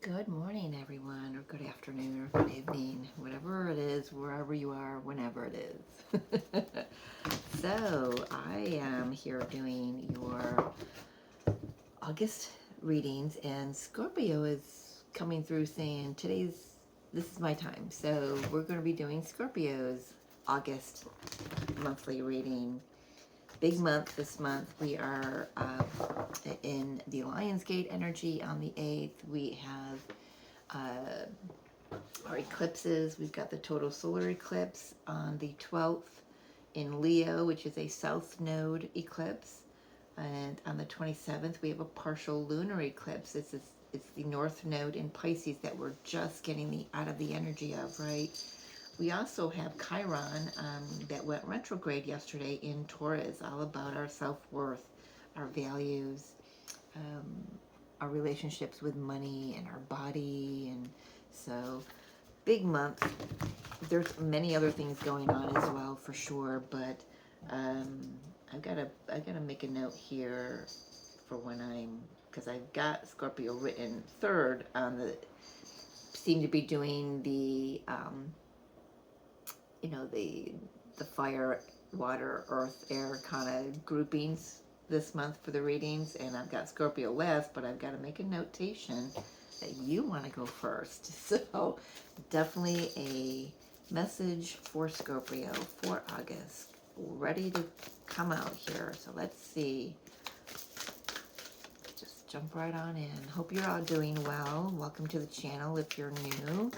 Good morning, everyone, or good afternoon, or good evening, whatever it is, wherever you are, whenever it is. So, I am here doing your August readings, and Scorpio is coming through saying this is my time. So, we're going to be doing Scorpio's August monthly reading. Big month this month. We are in the Lionsgate energy on the 8th. We have our eclipses. We've got the total solar eclipse on the 12th in Leo, which is a south node eclipse. And on the 27th, we have a partial lunar eclipse. It's the north node in Pisces that we're just getting out of the energy of, right? We also have Chiron that went retrograde yesterday in Taurus, all about our self-worth, our values, our relationships with money and our body. And so big month. There's many other things going on as well, for sure, but I gotta make a note here for when because I've got Scorpio written third on seem to be doing the the fire, water, earth, air kind of groupings this month for the readings, and I've got Scorpio last, but I've got to make a notation that you want to go first. So definitely a message for Scorpio for August, ready to come out here. So let's see. Just jump right on in. Hope you're all doing well. Welcome to the channel if you're new.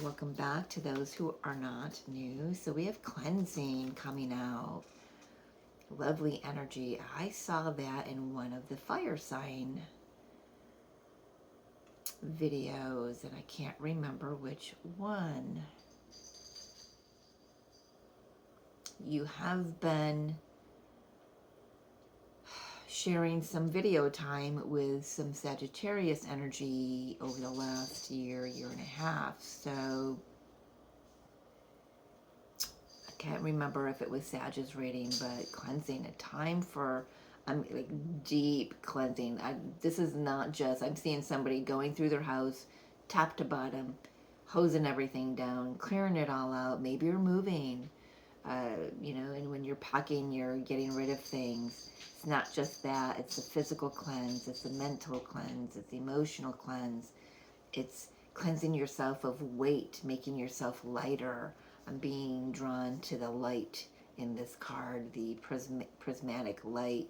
Welcome back to those who are not new. So we have cleansing coming out. Lovely energy. I saw that in one of the fire sign videos, and I can't remember which one. You have been sharing some video time with some Sagittarius energy over the last year and a half. So I can't remember if it was Sag's reading, but cleansing, a time for like deep cleansing. This is not just, I'm seeing somebody going through their house, top to bottom, hosing everything down, clearing it all out. Maybe you're moving, and when you're packing, you're getting rid of things. It's not just that, it's the physical cleanse, it's the mental cleanse, it's the emotional cleanse. It's cleansing yourself of weight, making yourself lighter. I'm being drawn to the light in this card, the prismatic light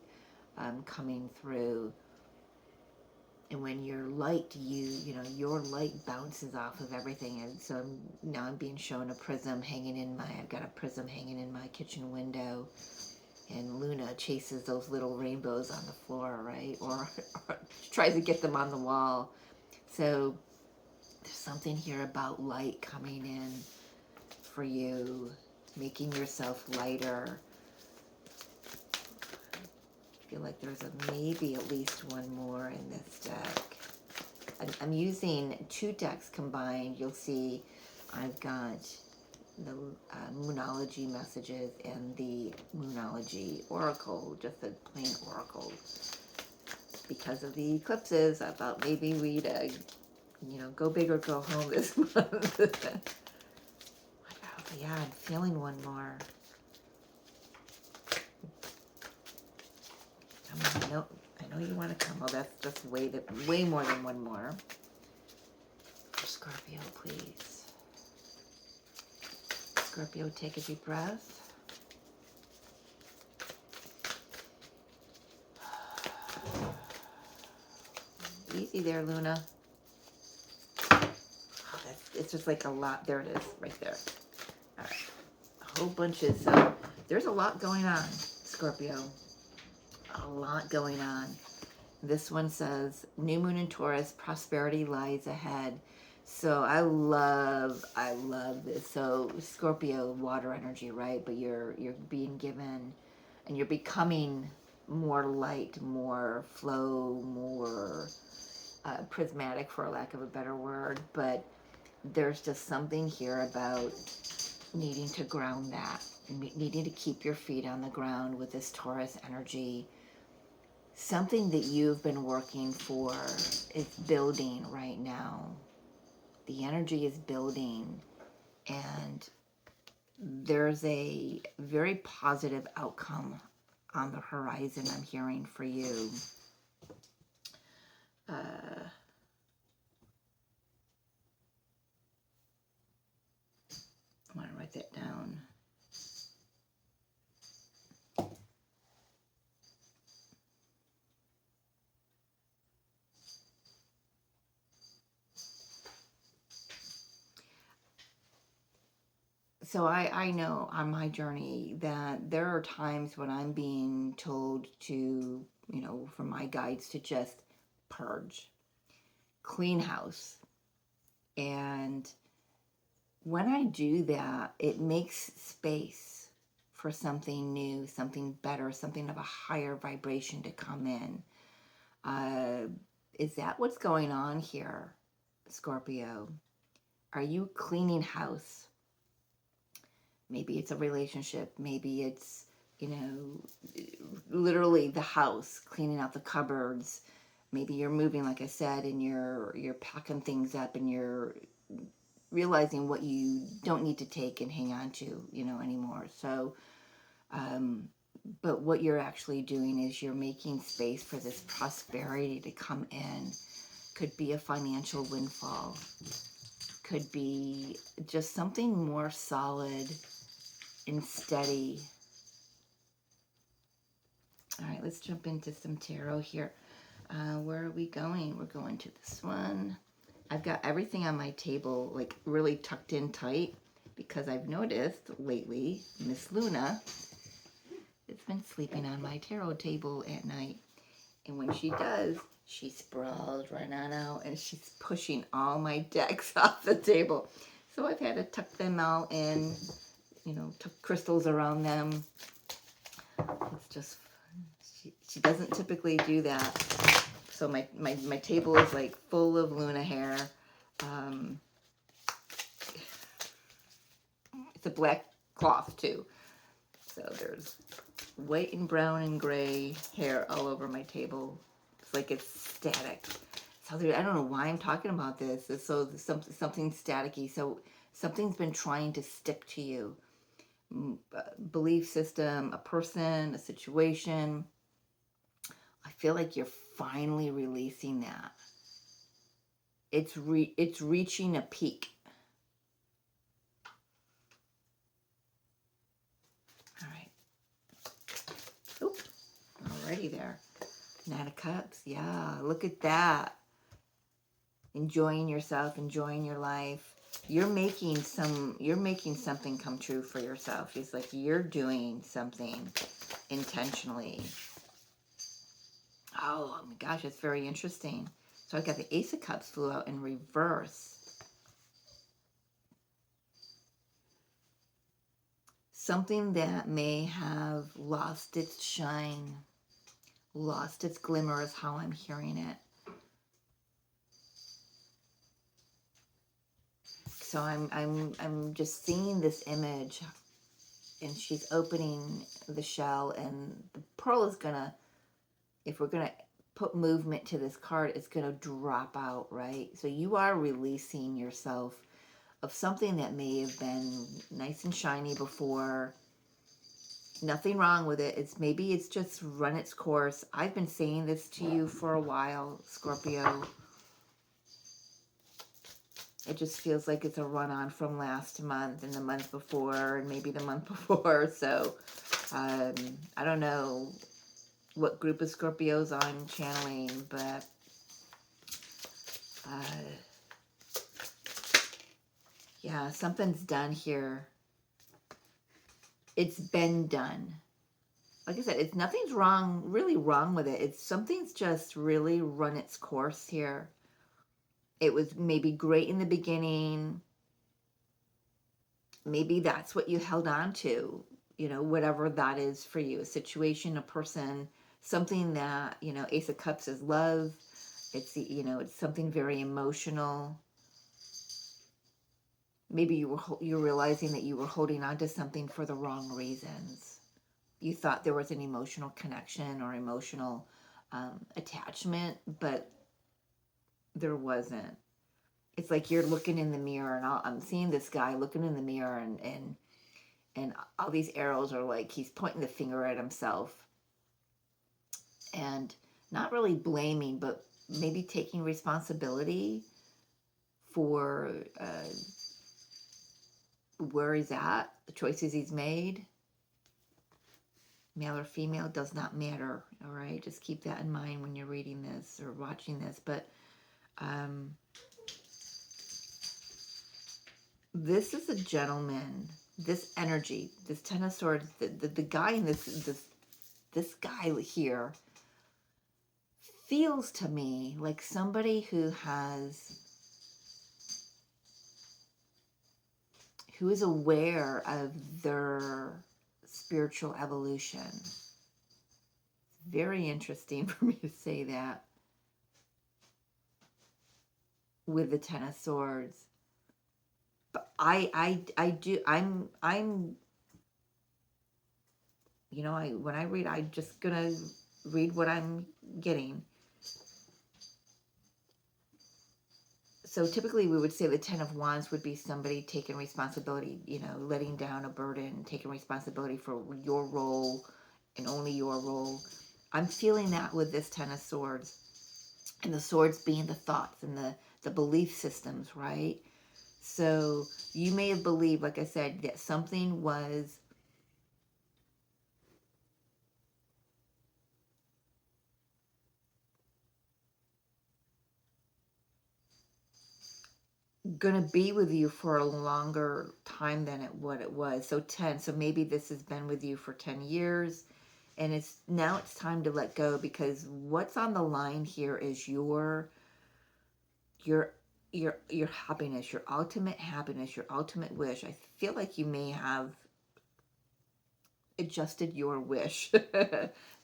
coming through. And when you're light, your light bounces off of everything. And so now I'm being shown a prism I've got a prism hanging in my kitchen window. And Luna chases those little rainbows on the floor, right? Or tries to get them on the wall. So there's something here about light coming in for you, making yourself lighter. I feel like there's maybe at least one more in this deck. I'm using two decks combined. You'll see I've got the Moonology messages and the Moonology Oracle, just a plain Oracle. Because of the eclipses, I thought maybe we'd, go big or go home this month. Yeah, I'm feeling one more. Come on, no, I know you want to come. Oh, that's just way more than one more. For Scorpio, please. Scorpio, take a deep breath. Easy there, Luna. Oh, it's just like a lot. There it is, right there. All right, a whole bunch of, so there's a lot going on, Scorpio. A lot going on. This one says, new moon in Taurus, prosperity lies ahead. So I love this. So Scorpio, water energy, right? But you're being given, and you're becoming more light, more flow, more prismatic, for lack of a better word. But there's just something here about needing to ground that, needing to keep your feet on the ground with this Taurus energy. something that you've been working for is building right now. The energy is building, and there's a very positive outcome on the horizon I'm hearing for you. I want to write that down. So I know on my journey that there are times when I'm being told to, from my guides to just purge, clean house. And when I do that, it makes space for something new, something better, something of a higher vibration to come in. Is that what's going on here, Scorpio? Are you cleaning house? Maybe it's a relationship. Maybe it's, literally the house, cleaning out the cupboards. Maybe you're moving, like I said, and you're packing things up, and you're realizing what you don't need to take and hang on to, anymore. So, but what you're actually doing is you're making space for this prosperity to come in. Could be a financial windfall. Could be just something more solid and steady. All right, let's jump into some tarot here. Where are we going? We're going to this one. I've got everything on my table like really tucked in tight because I've noticed lately Miss Luna has been sleeping on my tarot table at night. And when she does, she sprawls right on out and she's pushing all my decks off the table. So I've had to tuck them out in, tuck crystals around them. It's just, she doesn't typically do that. So my table is like full of Luna hair. It's a black cloth too. So there's white and brown and gray hair all over my table. It's like it's static. So I don't know why I'm talking about this. So something staticky. So something's been trying to stick to you. Belief system, a person, a situation. I feel like you're finally releasing that. It's reaching a peak. All right. Oop. Alrighty there. Nine of Cups. Yeah, look at that. Enjoying yourself, enjoying your life. You're making something come true for yourself. It's like you're doing something intentionally. Oh my gosh, it's very interesting. So I got the Ace of Cups flew out in reverse. Something that may have lost its shine, lost its glimmer is how I'm hearing it. So I'm just seeing this image, and she's opening the shell, and the pearl is gonna, if we're gonna put movement to this card, it's gonna drop out, right? So you are releasing yourself of something that may have been nice and shiny before. Nothing wrong with it. Maybe it's just run its course. I've been saying this to you for a while, Scorpio. It just feels like it's a run-on from last month and the month before and maybe the month before. So I don't know what group of Scorpios I'm channeling, but yeah, something's done here. It's been done. Like I said, it's nothing's really wrong with it. Something's just really run its course here. It was maybe great in the beginning. Maybe that's what you held on to, whatever that is for you, a situation, a person, something that, Ace of Cups is love. It's, it's something very emotional. Maybe you're realizing that you were holding on to something for the wrong reasons. You thought there was an emotional connection or emotional attachment, but there wasn't. It's like you're looking in the mirror, and I'm seeing this guy looking in the mirror, and all these arrows are like he's pointing the finger at himself, and not really blaming, but maybe taking responsibility for where he's at, the choices he's made. Male or female does not matter, all right? Just keep that in mind when you're reading this or watching this. But this is a gentleman. This energy, this Ten of Swords, the guy in this guy here feels to me like somebody who is aware of their spiritual evolution. Very interesting for me to say that with the Ten of Swords. But I'm you know, when I read, I'm just gonna read what I'm getting. So typically we would say the Ten of Wands would be somebody taking responsibility, you know, letting down a burden, taking responsibility for your role and only your role. I'm feeling that with this Ten of Swords. And the swords being the thoughts and the belief systems, right? So you may have believed, like I said, that something was going to be with you for a longer time than what it was. So 10. So maybe this has been with you for 10 years. And now it's time to let go, because what's on the line here is your happiness, your ultimate wish. I feel like you may have adjusted your wish.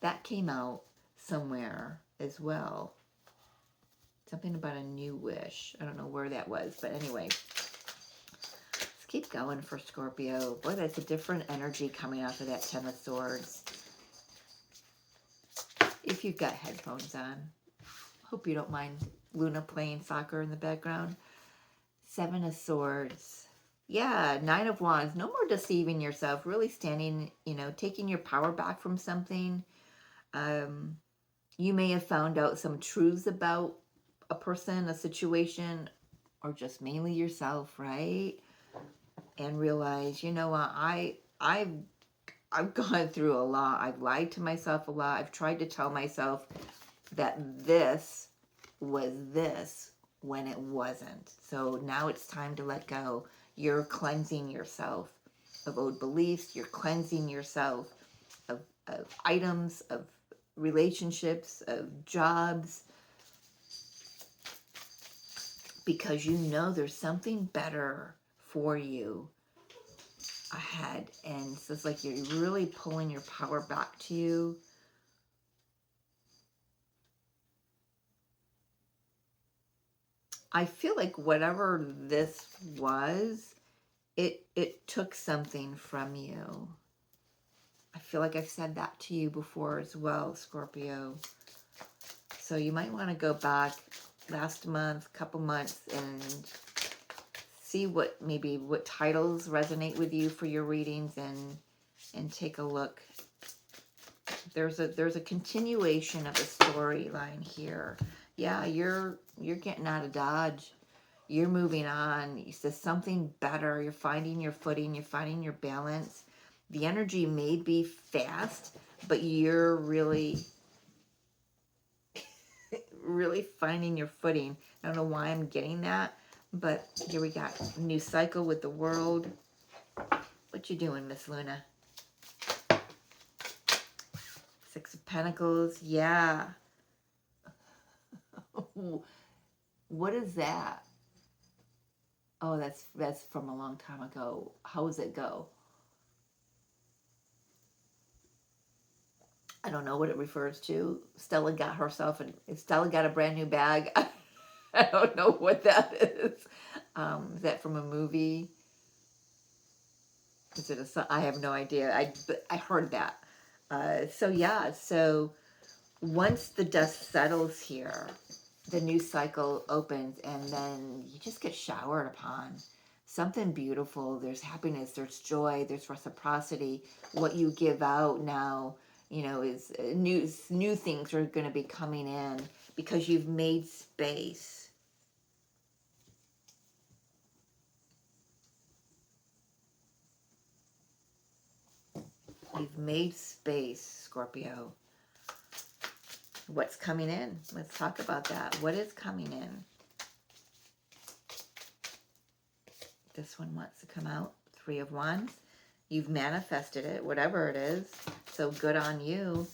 That came out somewhere as well. Something about a new wish. I don't know where that was, but anyway. Let's keep going for Scorpio. Boy, that's a different energy coming off of that Ten of Swords. If you've got headphones on. Hope you don't mind Luna playing soccer in the background. Seven of Swords. Yeah, Nine of Wands. No more deceiving yourself. Really standing, you know, taking your power back from something. You may have found out some truths about a person, a situation, or just mainly yourself, right? And realize, you know what, I've gone through a lot. I've lied to myself a lot. I've tried to tell myself that this was this when it wasn't. So now it's time to let go. You're cleansing yourself of old beliefs. You're cleansing yourself of items, of relationships, of jobs, because you know there's something better for you ahead. And so it's like you're really pulling your power back to you. I feel like whatever this was, it took something from you. I feel like I've said that to you before as well, Scorpio. So you might want to go back last month, couple months, and see what titles resonate with you for your readings, and take a look. There's a continuation of a storyline here. Yeah, you're getting out of Dodge. You're moving on. It's just something better. You're finding your footing. You're finding your balance. The energy may be fast, but you're really really finding your footing. I don't know why I'm getting that, but here we got a new cycle with the world. What you doing, Miss Luna? Six of Pentacles. Yeah. What is that? Oh, that's from a long time ago. How does it go? I don't know what it refers to. Stella got a brand new bag. I don't know what that is. Is that from a movie? Is it I have no idea. I heard that. So yeah, so once the dust settles here, the new cycle opens, and then you just get showered upon something beautiful. There's happiness, there's joy, there's reciprocity. What you give out now, you know, is new things are going to be coming in because you've made space. You've made space, Scorpio. What's coming in? Let's talk about that. What is coming in? This one wants to come out. 3 of Wands. You've manifested it, whatever it is. So good on you.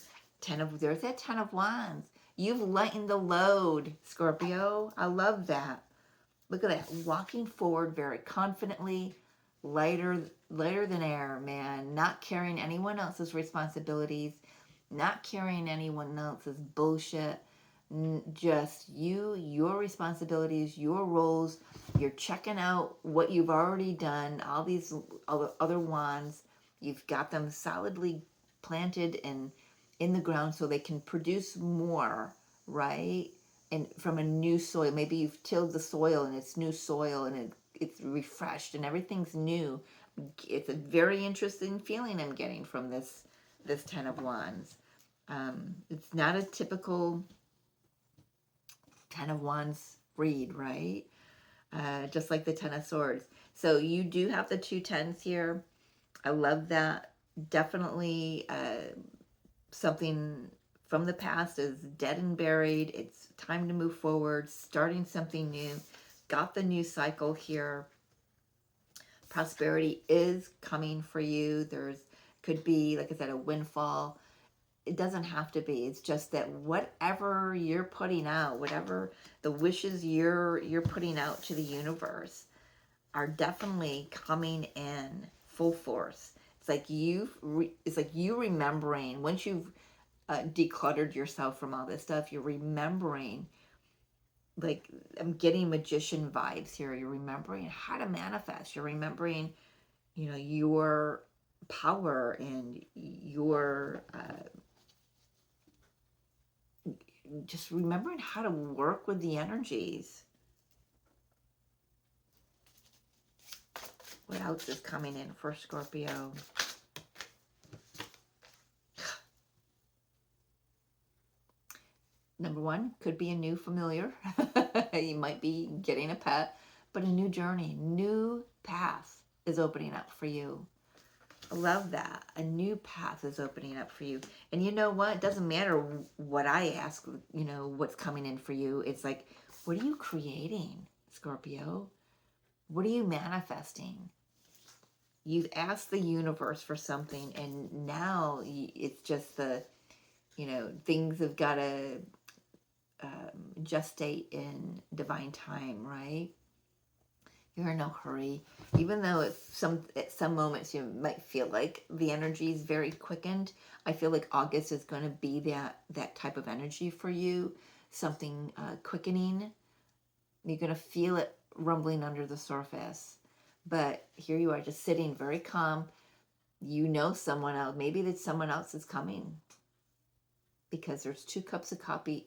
There's that 10 of Wands. You've lightened the load, Scorpio. I love that. Look at that. Walking forward very confidently, lighter than air, man. Not carrying anyone else's responsibilities, not carrying anyone else's bullshit. Just you, your responsibilities, your roles. You're checking out what you've already done. All these other wands, you've got them solidly planted and in the ground so they can produce more, right? And from a new soil. Maybe you've tilled the soil and it's new soil and it's refreshed and everything's new. It's a very interesting feeling I'm getting from this 10 of Wands. It's not a typical 10 of Wands read, right? Just like the 10 of Swords. So you do have the 2 10s here. I love that. Definitely something from the past is dead and buried. It's time to move forward, starting something new. Got the new cycle here. Prosperity is coming for you. Could be, like I said, a windfall. It doesn't have to be. It's just that whatever you're putting out, whatever the wishes you're putting out to the universe are definitely coming in full force. It's like you remembering, once you've decluttered yourself from all this stuff, you're remembering, like, I'm getting magician vibes here. You're remembering how to manifest. You're remembering, you know, your power and your just remembering how to work with the energies. What else is coming in for Scorpio? Number 1, could be a new familiar. You might be getting a pet, but a new journey, new path is opening up for you. I love that. A new path is opening up for you. And you know what? It doesn't matter what I ask, you know, what's coming in for you. It's like, what are you creating, Scorpio? What are you manifesting? You've asked the universe for something, and now it's just you know, things have got to gestate in divine time, right? You're in no hurry. Even though at some moments you might feel like the energy is very quickened, I feel like August is going to be that type of energy for you. Something quickening. You're going to feel it rumbling under the surface. But here you are, just sitting very calm. You know someone else. Maybe that someone else is coming. Because there's 2 cups of coffee.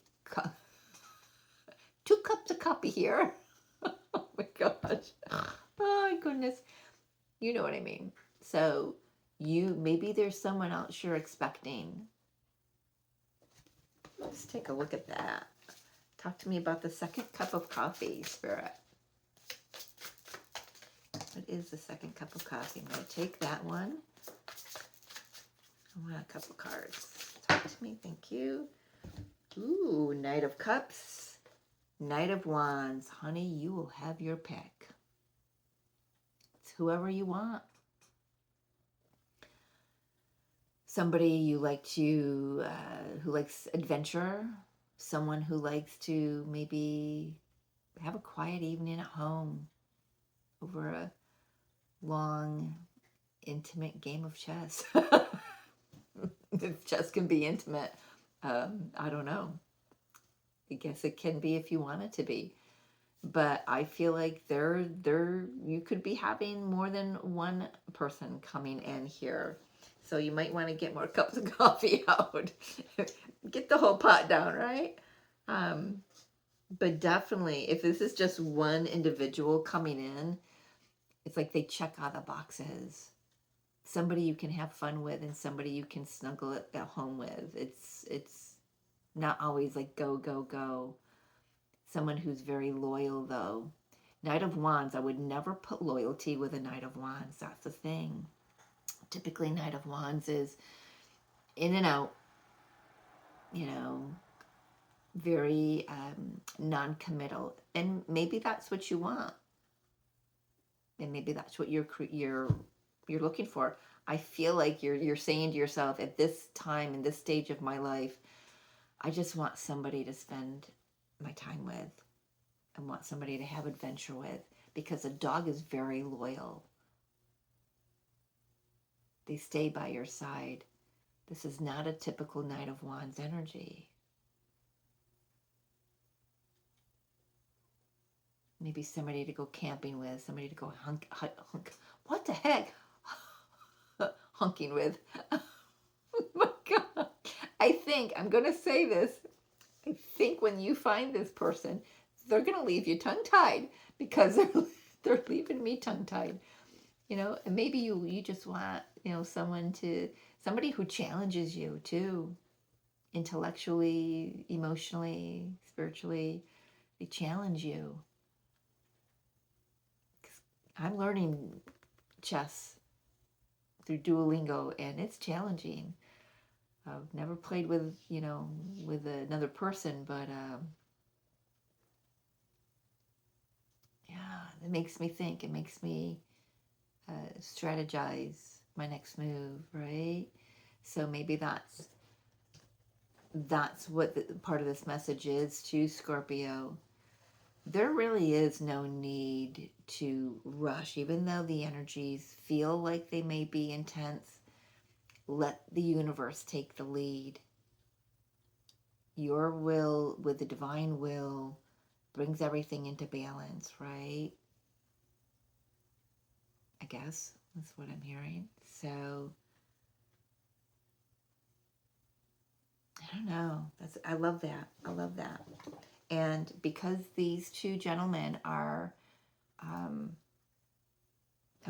2 cups of coffee here. Oh my gosh. Oh my goodness. You know what I mean. So maybe there's someone else you're expecting. Let's take a look at that. Talk to me about the 2nd cup of coffee, Spirit. What is the 2nd cup of coffee? I'm going to take that one. I want a couple cards. Talk to me. Thank you. Ooh, Knight of Cups. Knight of Wands. Honey, you will have your pick. It's whoever you want. Somebody you like to, who likes adventure. Someone who likes to maybe have a quiet evening at home over a long, intimate game of chess. If chess can be intimate, I don't know. I guess it can be if you want it to be. But I feel like you could be having more than one person coming in here. So you might want to get more cups of coffee out. Get the whole pot down, right? But definitely, if this is just one individual coming in, it's like they check all the boxes. Somebody you can have fun with and somebody you can snuggle at home with. It's not always like go, go, go. Someone who's very loyal, though. Knight of Wands, I would never put loyalty with a Knight of Wands. That's the thing. Typically, Knight of Wands is in and out, you know, very non-committal. And maybe that's what you want. And maybe that's what you're looking for. I feel like you're saying to yourself, at this time, in this stage of my life, I just want somebody to spend my time with. I want somebody to have adventure with, because a dog is very loyal. They stay by your side. This is not a typical Knight of Wands energy. Maybe somebody to go camping with, somebody to go hunk. What the heck? Hunking with. Oh my God. I think, I'm going to say this, I think when you find this person, they're going to leave you tongue-tied, because they're leaving me tongue-tied. You know, and maybe you just want, you know, somebody who challenges you too, intellectually, emotionally, spiritually. They challenge you. I'm learning chess through Duolingo, and it's challenging. I've never played with, you know, with another person, but yeah, it makes me think. It makes me strategize my next move, right? So maybe that's what part of this message is to Scorpio. There really is no need to rush, even though the energies feel like they may be intense. Let the universe take the lead. Your will with the divine will brings everything into balance, right? I guess that's what I'm hearing. So I don't know. I love that. I love that. And because these two gentlemen are, no,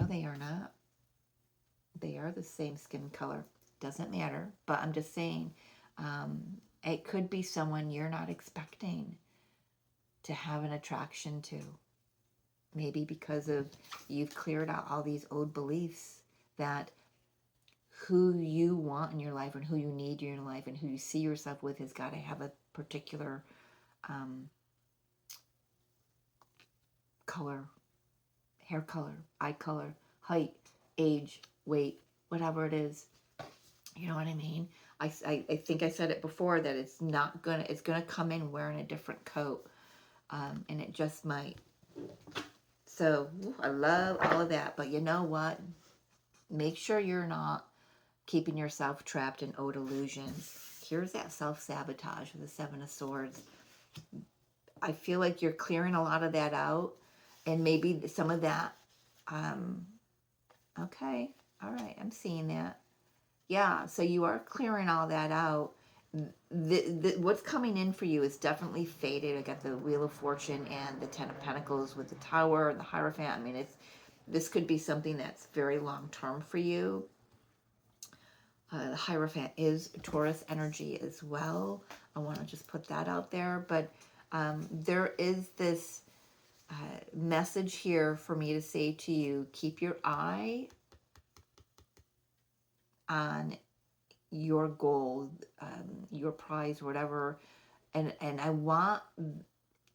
they are not. They are the same skin color. Doesn't matter. But I'm just saying, it could be someone you're not expecting to have an attraction to. Maybe because of you've cleared out all these old beliefs that who you want in your life and who you need in your life and who you see yourself with has got to have a particular color, hair color, eye color, height, age, weight, whatever it is. You know what I mean? I think I said it before that it's gonna come in wearing a different coat, and it just might. So I love all of that, but you know what? Make sure you're not keeping yourself trapped in old illusions. Here's that self-sabotage with the Seven of Swords. I feel like you're clearing a lot of that out, and maybe some of that, okay, all right, I'm seeing that. Yeah, so you are clearing all that out. What's coming in for you is definitely faded. I got the Wheel of Fortune and the Ten of Pentacles with the Tower and the Hierophant. I mean, this could be something that's very long-term for you. The Hierophant is Taurus energy as well. I want to just put that out there. But there is this message here for me to say to you, keep your eye on your goal, your prize, whatever. And I want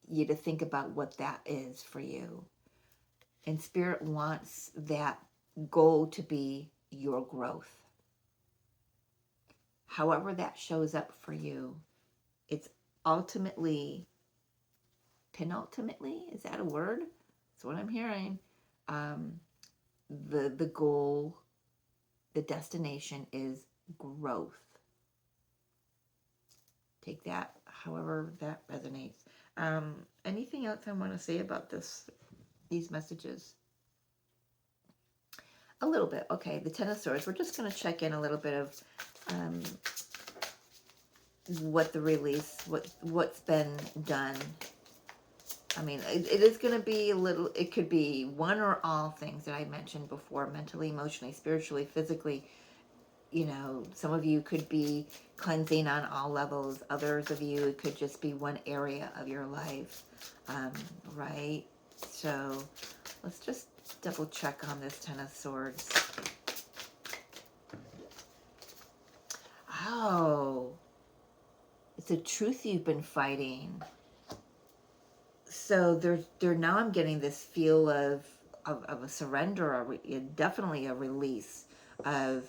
you to think about what that is for you. And Spirit wants that goal to be your growth. However that shows up for you, it's ultimately, penultimately, is that a word? That's what I'm hearing. The goal, the destination is growth. Take that however that resonates. Anything else I want to say about these messages? A little bit. Okay, the Ten of Swords. We're just going to check in a little bit of what the release, what's been done. I mean, it is going to be a little, it could be one or all things that I mentioned before, mentally, emotionally, spiritually, physically. You know, some of you could be cleansing on all levels. Others of you, it could just be one area of your life, right? So let's just double check on this Ten of Swords. Oh, it's a truth you've been fighting. So there now I'm getting this feel of a surrender, definitely a release of,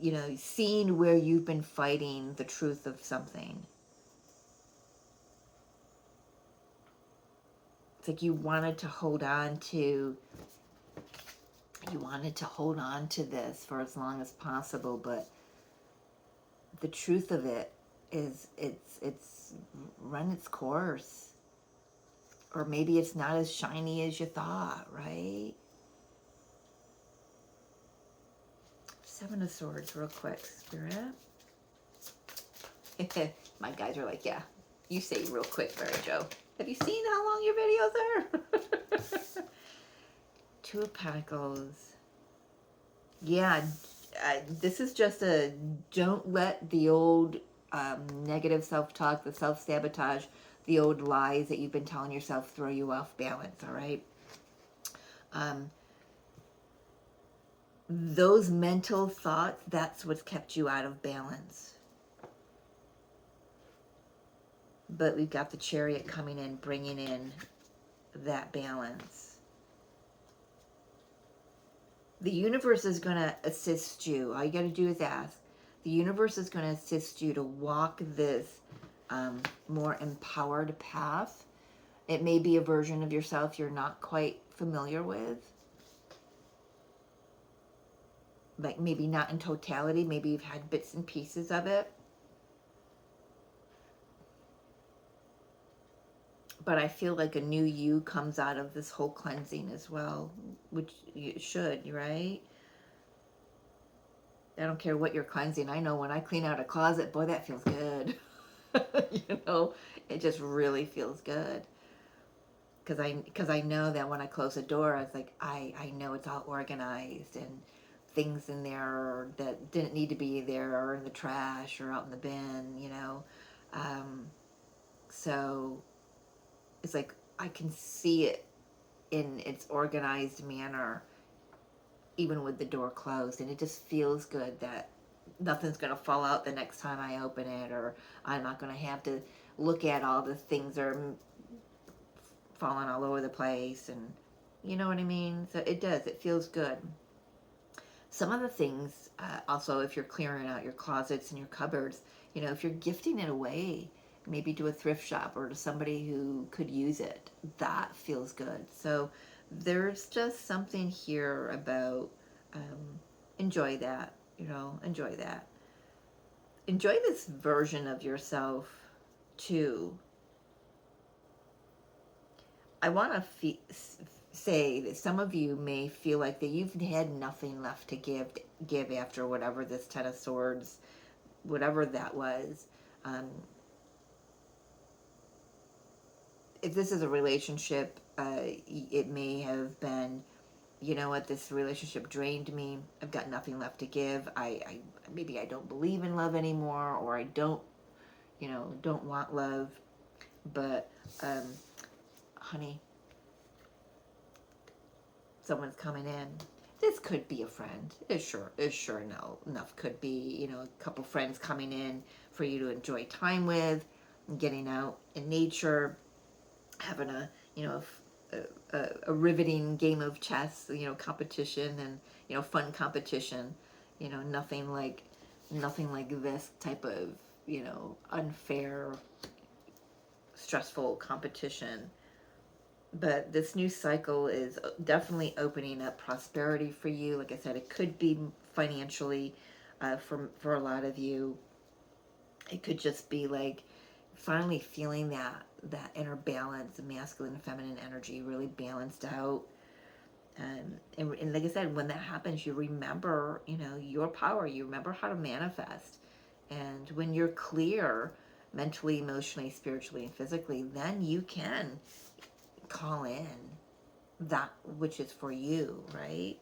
you know, seeing where you've been fighting the truth of something. It's like you wanted to hold on to, this for as long as possible, but the truth of it is it's run its course. Or maybe it's not as shiny as you thought, right? Seven of Swords real quick, Spirit. My guys are like, yeah, you say real quick, Mary Jo. Have you seen how long your videos are? Two of Pentacles. Yeah, this is just a don't let the old negative self-talk, the self-sabotage, the old lies that you've been telling yourself throw you off balance, all right? Those mental thoughts, that's what's kept you out of balance. But we've got the Chariot coming in, bringing in that balance. The universe is going to assist you. All you got to do is ask. The universe is going to assist you to walk this more empowered path. It may be a version of yourself you're not quite familiar with. Like maybe not in totality. Maybe you've had bits and pieces of it. But I feel like a new you comes out of this whole cleansing as well, which you should, right? I don't care what you're cleansing. I know when I clean out a closet, boy, that feels good. You know, it just really feels good. Because I know that when I close a door, I was like, I know it's all organized and things in there that didn't need to be there are in the trash or out in the bin, you know. So it's like I can see it in its organized manner, even with the door closed, and it just feels good that nothing's going to fall out the next time I open it, or I'm not going to have to look at all the things that are falling all over the place, and you know what I mean? So it does, it feels good. Some of the things, also, if you're clearing out your closets and your cupboards, you know, if you're gifting it away, maybe to a thrift shop or to somebody who could use it, that feels good. So there's just something here about enjoy that, you know, enjoy that. Enjoy this version of yourself too. I want to say that some of you may feel like that you've had nothing left to give after whatever this Ten of Swords, whatever that was. If this is a relationship, it may have been, you know what, this relationship drained me. I've got nothing left to give. Maybe I don't believe in love anymore, or I don't, you know, don't want love. But, honey, someone's coming in. This could be a friend. It sure enough could be, you know, a couple friends coming in for you to enjoy time with, getting out in nature, having a, you know, a riveting game of chess, you know, competition, and, you know, fun competition, you know, nothing like this type of, you know, unfair, stressful competition. But this new cycle is definitely opening up prosperity for you. Like I said, it could be financially, for a lot of you. It could just be like finally feeling that inner balance, masculine and feminine energy really balanced out. And like I said, when that happens, you remember, your power. You remember how to manifest. And when you're clear mentally, emotionally, spiritually, and physically, then you can call in that which is for you, right?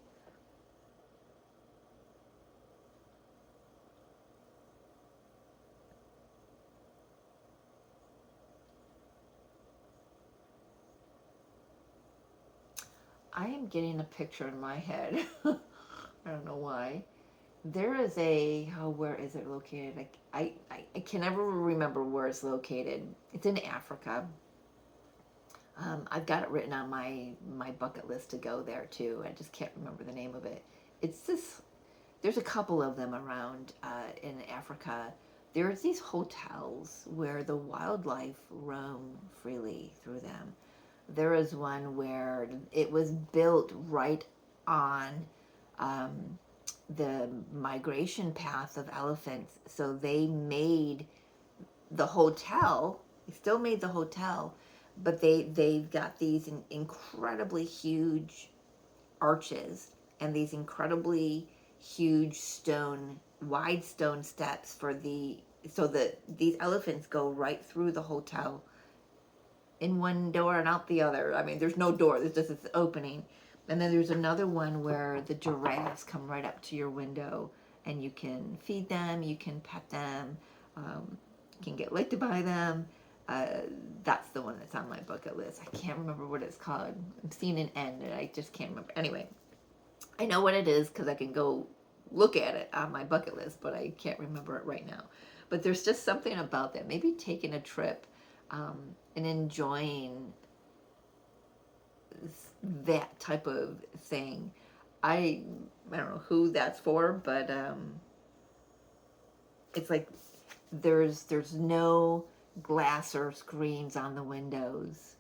I am getting a picture in my head. I don't know why. There is where is it located? I can never remember where it's located. It's in Africa. I've got it written on my bucket list to go there too. I just can't remember the name of it. It's this. There's a couple of them around in Africa. There's these hotels where the wildlife roam freely through them. There is one where it was built right on the migration path of elephants. So they made the hotel, they still made the hotel, but they've got these incredibly huge arches and these incredibly huge wide stone steps so that these elephants go right through the hotel in one door and out the other. I mean, there's no door, there's just this opening. And then there's another one where the giraffes come right up to your window and you can feed them, you can pet them, you can get licked by them. That's the one that's on my bucket list. I can't remember what it's called. I'm seeing an N and I just can't remember. Anyway, I know what it is because I can go look at it on my bucket list, but I can't remember it right now. But there's just something about that. Maybe taking a trip and enjoying that type of thing. I don't know who that's for, but it's like there's no glass or screens on the windows.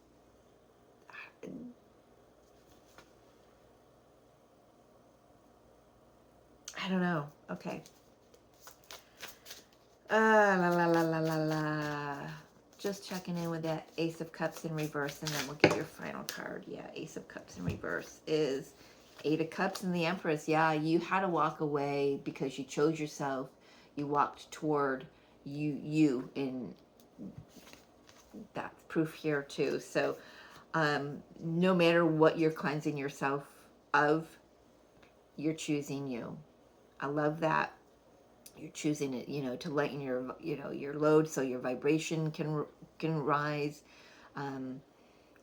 I don't know. Okay. La la la la la la. Just checking in with that Ace of Cups in reverse, and then we'll get your final card. Yeah, Ace of Cups in reverse is Eight of Cups and the Empress. Yeah, you had to walk away because you chose yourself. You walked toward you, and that's proof here too. So no matter what you're cleansing yourself of, you're choosing you. I love that. You're choosing it, to lighten your load so your vibration can rise,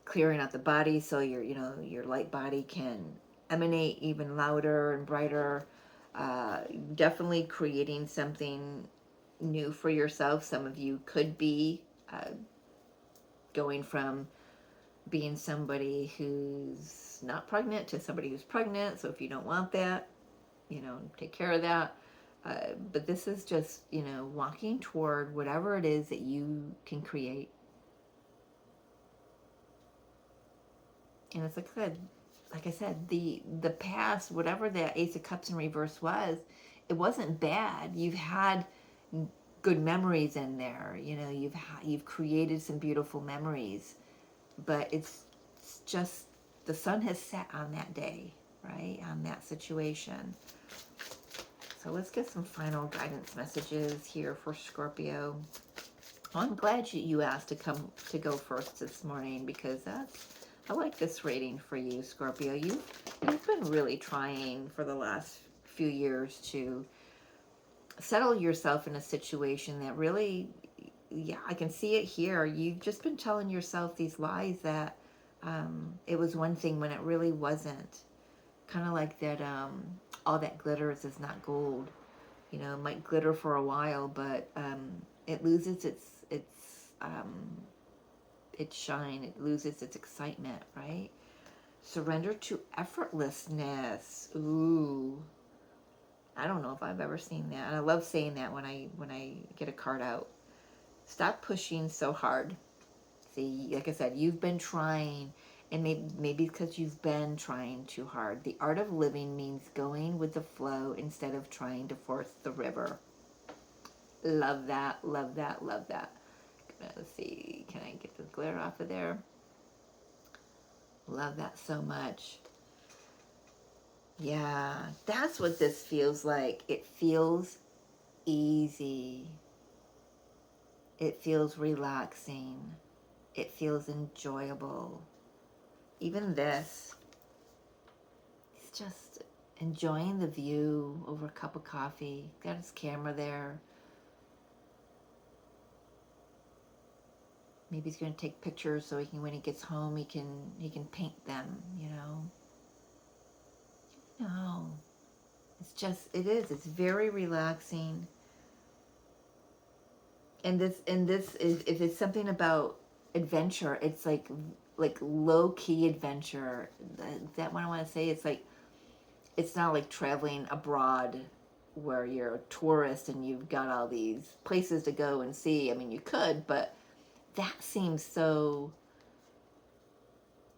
clearing out the body so your light body can emanate even louder and brighter. Definitely creating something new for yourself. Some of you could be going from being somebody who's not pregnant to somebody who's pregnant. So if you don't want that, take care of that. But this is just, walking toward whatever it is that you can create. And it's like I said, the past, whatever the Ace of Cups in reverse was, it wasn't bad. You've had good memories in there. You've created some beautiful memories, but it's just the sun has set on that day, right? On that situation. So let's get some final guidance messages here for Scorpio. Well, I'm glad you asked to go first this morning, because I like this reading for you, Scorpio. You've been really trying for the last few years to settle yourself in a situation that really, yeah, I can see it here. You've just been telling yourself these lies that it was one thing when it really wasn't. Kind of like that, all that glitters is not gold. It might glitter for a while, but it loses its shine. It loses its excitement, right? Surrender to effortlessness. Ooh, I don't know if I've ever seen that. And I love saying that when I get a card out. Stop pushing so hard. See, like I said, you've been trying, and maybe because you've been trying too hard. The art of living means going with the flow instead of trying to force the river. Love that, love that, love that. Let's see, can I get the glare off of there? Love that so much. Yeah, that's what this feels like. It feels easy. It feels relaxing. It feels enjoyable. Even this, he's just enjoying the view over a cup of coffee. Got his camera there. Maybe he's going to take pictures so he can, when he gets home, he can paint them, you know. No. It's very relaxing. And this is, if it's something about adventure, it's like low key adventure. That what I want to say. It's like, it's not like traveling abroad where you're a tourist and you've got all these places to go and see. I mean, you could, but that seems so,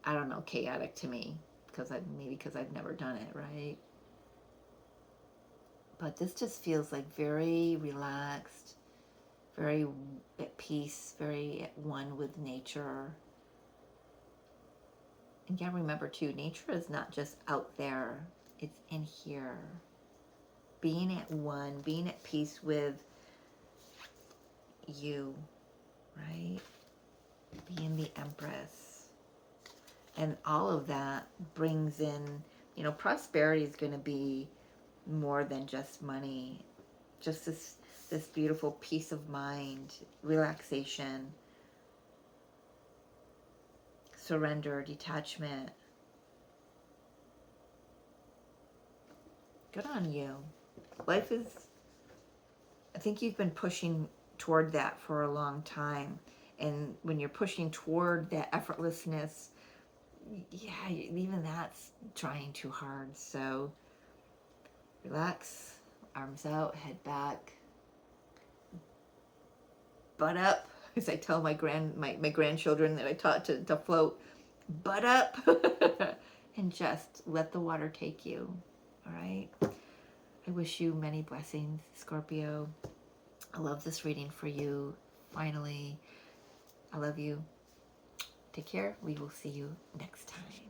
I don't know, chaotic to me, because I've never done it, right? But this just feels like very relaxed, very at peace, very at one with nature. And yeah, remember too, nature is not just out there, it's in here. Being at one, being at peace with you, right? Being the Empress. And all of that brings in, you know, prosperity is going to be more than just money. Just this beautiful peace of mind, relaxation, surrender, detachment. Good on you. Life is, I think you've been pushing toward that for a long time. And when you're pushing toward that effortlessness, yeah, even that's trying too hard. So relax, arms out, head back, butt up. As I tell my grandchildren that I taught to float, butt up, and just let the water take you. All right. I wish you many blessings, Scorpio. I love this reading for you. Finally, I love you. Take care. We will see you next time.